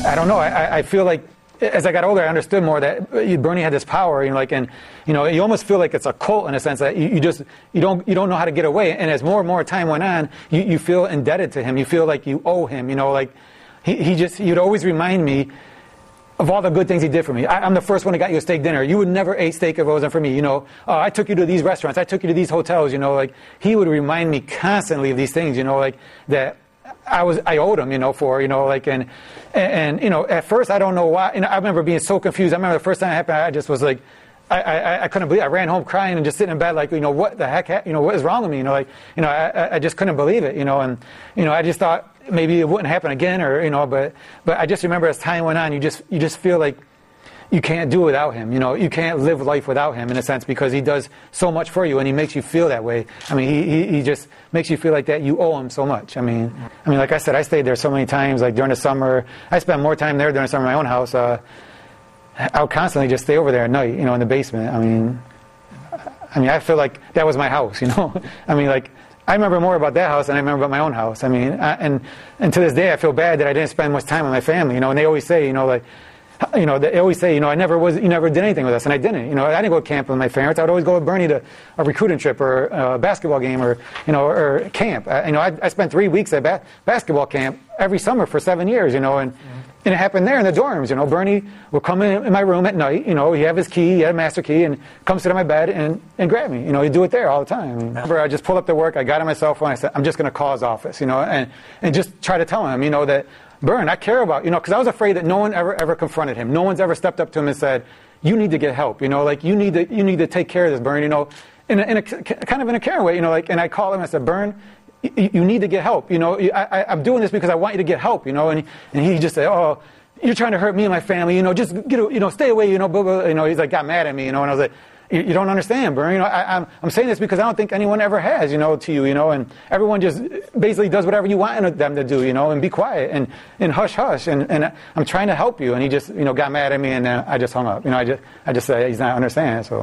I don't know. I feel like as I got older, I understood more that Bernie had this power, and you almost feel like it's a cult in a sense that you don't know how to get away. And as more and more time went on, you feel indebted to him. You feel like you owe him. Like he'd always remind me of all the good things he did for me. I'm the first one that got you a steak dinner. You would never eat steak if it wasn't for me. I took you to these restaurants. I took you to these hotels. Like he would remind me constantly of these things. Like that. I owed him, and at first I don't know why. I remember being so confused. I remember the first time it happened, I just was like, I couldn't believe it. I ran home crying and just sitting in bed like, what the heck, what is wrong with me? I just couldn't believe it, and I just thought maybe it wouldn't happen again, but I just remember as time went on, you just feel like you can't do without him. You can't live life without him in a sense because he does so much for you and he makes you feel that way. I mean, he just makes you feel like that you owe him so much. I mean, like I said, I stayed there so many times. Like during the summer, I spent more time there during the summer in my own house. I would constantly just stay over there at night, in the basement. I mean, I feel like that was my house. I mean, like I remember more about that house than I remember about my own house. I mean, and to this day, I feel bad that I didn't spend much time with my family. And they always say, they always say, you never did anything with us, and I didn't. I didn't go to camp with my parents. I would always go with Bernie to a recruiting trip or a basketball game or camp. I spent 3 weeks at basketball camp every summer for 7 years, and it happened there in the dorms. Bernie would come in my room at night. He had his key, he had a master key, and come sit on my bed and grab me. He'd do it there all the time. Remember, I just pulled up to work. I got on my cell phone. I said, I'm just going to call his office, and just try to tell him, that. Bern, I care about, because I was afraid that no one ever confronted him. No one's ever stepped up to him and said, you need to get help, like you need to take care of this, Bern, in a kind of in a caring way, and I called him and I said, Bern, you need to get help, I'm doing this because I want you to get help, and he just said, oh, you're trying to hurt me and my family, just get, stay away, blah, blah, he's like got mad at me, and I was like, you don't understand, Bern. I'm saying this because I don't think anyone ever has, to you, and everyone just basically does whatever you want them to do, and be quiet and hush hush, and I'm trying to help you, and he just, got mad at me, and I just hung up, I just said he's not understanding, so.